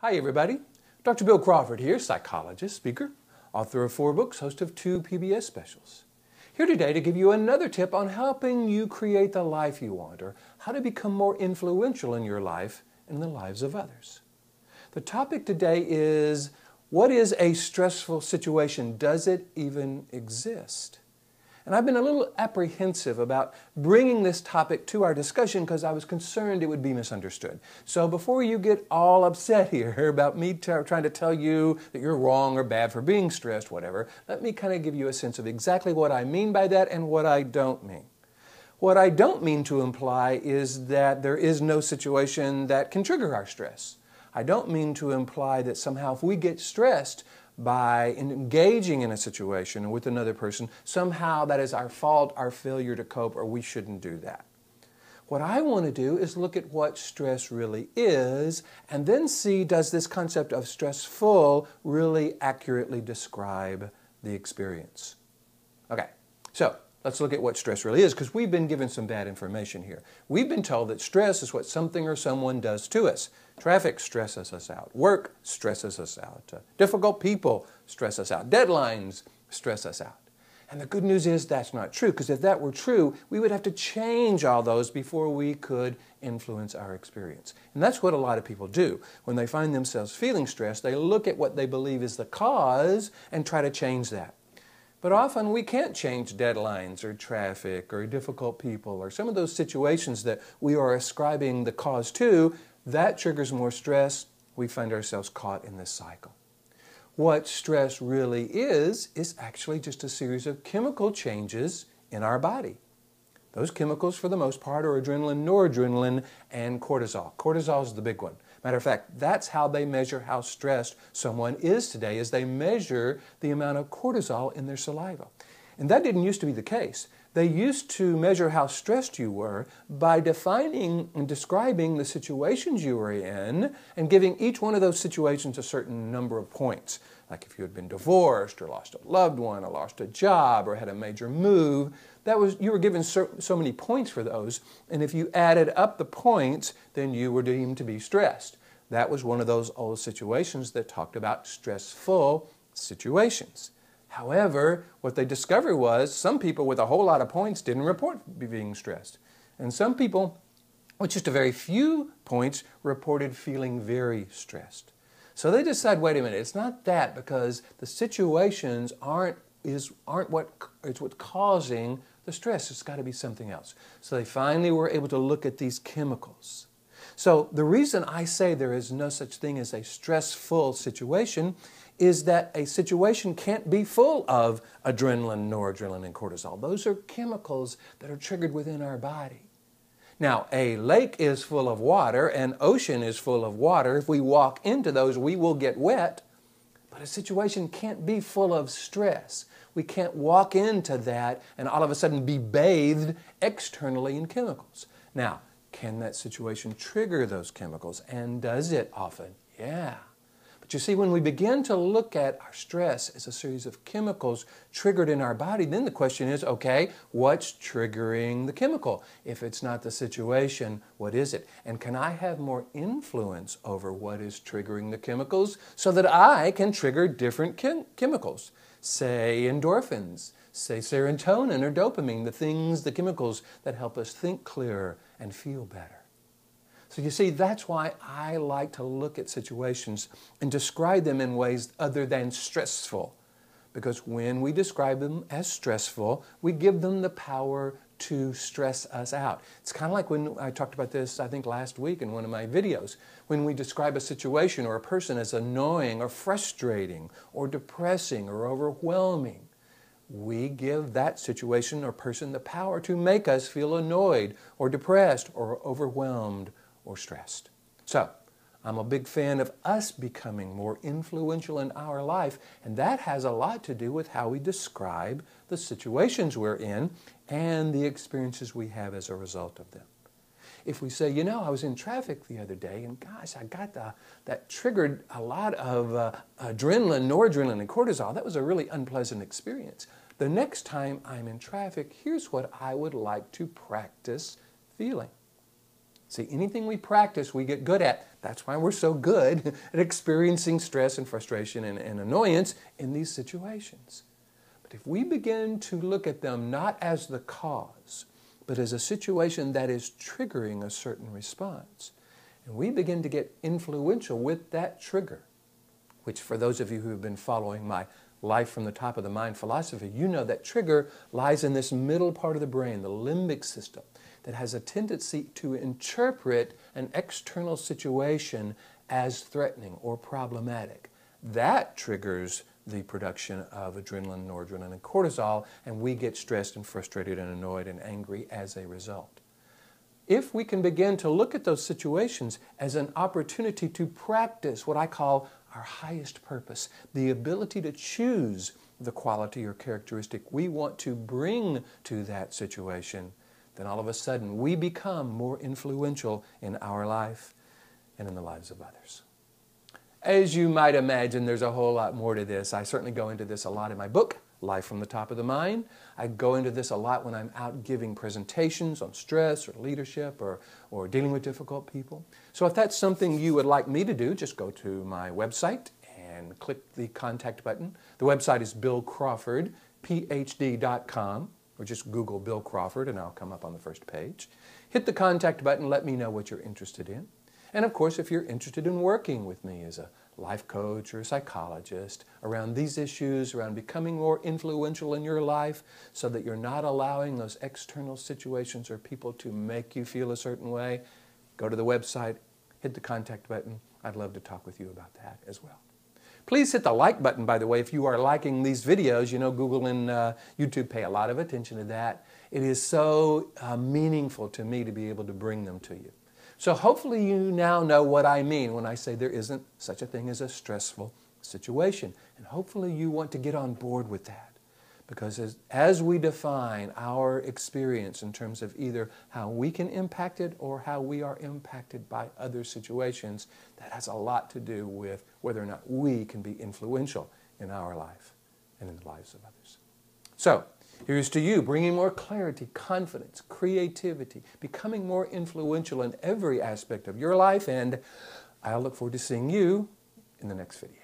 Hi everybody, Dr. Bill Crawford here, psychologist, speaker, author of 4 books, host of 2 PBS specials. Here today to give you another tip on helping you create the life you want, or how to become more influential in your life and in the lives of others. The topic today is, what is a stressful situation? Does it even exist? And I've been a little apprehensive about bringing this topic to our discussion because I was concerned it would be misunderstood. So before you get all upset here about me trying to tell you that you're wrong or bad for being stressed, whatever, let me kind of give you a sense of exactly what I mean by that and what I don't mean. What I don't mean to imply is that there is no situation that can trigger our stress. I don't mean to imply that somehow if we get stressed by engaging in a situation with another person, somehow that is our fault, our failure to cope, or we shouldn't do that. What I want to do is look at what stress really is and then see, does this concept of stressful really accurately describe the experience? Okay, so let's look at what stress really is, because we've been given some bad information here. We've been told that stress is what something or someone does to us. Traffic stresses us out. Work stresses us out. Difficult people stress us out. Deadlines stress us out. And the good news is that's not true, because if that were true, we would have to change all those before we could influence our experience. And that's what a lot of people do. When they find themselves feeling stressed, they look at what they believe is the cause and try to change that. But often we can't change deadlines or traffic or difficult people or some of those situations that we are ascribing the cause to. That triggers more stress. We find ourselves caught in this cycle. What stress really is actually just a series of chemical changes in our body. Those chemicals, for the most part, are adrenaline, noradrenaline, and cortisol. Cortisol is the big one. Matter of fact, that's how they measure how stressed someone is today, is they measure the amount of cortisol in their saliva. And that didn't used to be the case. They used to measure how stressed you were by defining and describing the situations you were in and giving each one of those situations a certain number of points. Like if you had been divorced or lost a loved one or lost a job or had a major move, you were given so many points for those. And if you added up the points, then you were deemed to be stressed. That was one of those old situations that talked about stressful situations. However, what they discovered was some people with a whole lot of points didn't report being stressed. And some people with just a very few points reported feeling very stressed. So they decide, wait a minute, it's not that, because the situations aren't what's causing the stress. It's got to be something else. So they finally were able to look at these chemicals. So the reason I say there is no such thing as a stressful situation is that a situation can't be full of adrenaline, noradrenaline, and cortisol. Those are chemicals that are triggered within our body. Now, a lake is full of water, an ocean is full of water. If we walk into those, we will get wet. But a situation can't be full of stress. We can't walk into that and all of a sudden be bathed externally in chemicals. Now, can that situation trigger those chemicals? And does it often? Yeah. But you see, when we begin to look at our stress as a series of chemicals triggered in our body, then the question is, okay, what's triggering the chemical? If it's not the situation, what is it? And can I have more influence over what is triggering the chemicals so that I can trigger different chemicals? Say endorphins, say serotonin or dopamine, the chemicals that help us think clearer and feel better. So you see, that's why I like to look at situations and describe them in ways other than stressful. Because when we describe them as stressful, we give them the power to stress us out. It's kind of like when I talked about this, I think last week in one of my videos, when we describe a situation or a person as annoying or frustrating or depressing or overwhelming. We give that situation or person the power to make us feel annoyed or depressed or overwhelmed or stressed. So, I'm a big fan of us becoming more influential in our life, and that has a lot to do with how we describe the situations we're in and the experiences we have as a result of them. If we say, you know, I was in traffic the other day and gosh, I got that triggered a lot of adrenaline, noradrenaline, and cortisol. That was a really unpleasant experience. The next time I'm in traffic, here's what I would like to practice feeling. See, anything we practice, we get good at. That's why we're so good at experiencing stress and frustration and annoyance in these situations. But if we begin to look at them not as the cause, but as a situation that is triggering a certain response, and we begin to get influential with that trigger, which for those of you who have been following my Life from the Top of the Mind philosophy, you know that trigger lies in this middle part of the brain, the limbic system, that has a tendency to interpret an external situation as threatening or problematic. That triggers the production of adrenaline, noradrenaline, and cortisol, and we get stressed and frustrated and annoyed and angry as a result. If we can begin to look at those situations as an opportunity to practice what I call our highest purpose, the ability to choose the quality or characteristic we want to bring to that situation, then all of a sudden we become more influential in our life and in the lives of others. As you might imagine, there's a whole lot more to this. I certainly go into this a lot in my book, Life from the Top of the Mind. I go into this a lot when I'm out giving presentations on stress or leadership or dealing with difficult people. So if that's something you would like me to do, just go to my website and click the contact button. The website is Ph.D.com, or just Google Bill Crawford and I'll come up on the first page. Hit the contact button, let me know what you're interested in. And of course, if you're interested in working with me as a life coach or a psychologist around these issues, around becoming more influential in your life so that you're not allowing those external situations or people to make you feel a certain way, go to the website, hit the contact button. I'd love to talk with you about that as well. Please hit the like button, by the way, if you are liking these videos. You know, Google and YouTube pay a lot of attention to that. It is so meaningful to me to be able to bring them to you. So hopefully you now know what I mean when I say there isn't such a thing as a stressful situation. And hopefully you want to get on board with that. Because as we define our experience in terms of either how we can impact it or how we are impacted by other situations, that has a lot to do with whether or not we can be influential in our life and in the lives of others. So, here's to you, bringing more clarity, confidence, creativity, becoming more influential in every aspect of your life, and I look forward to seeing you in the next video.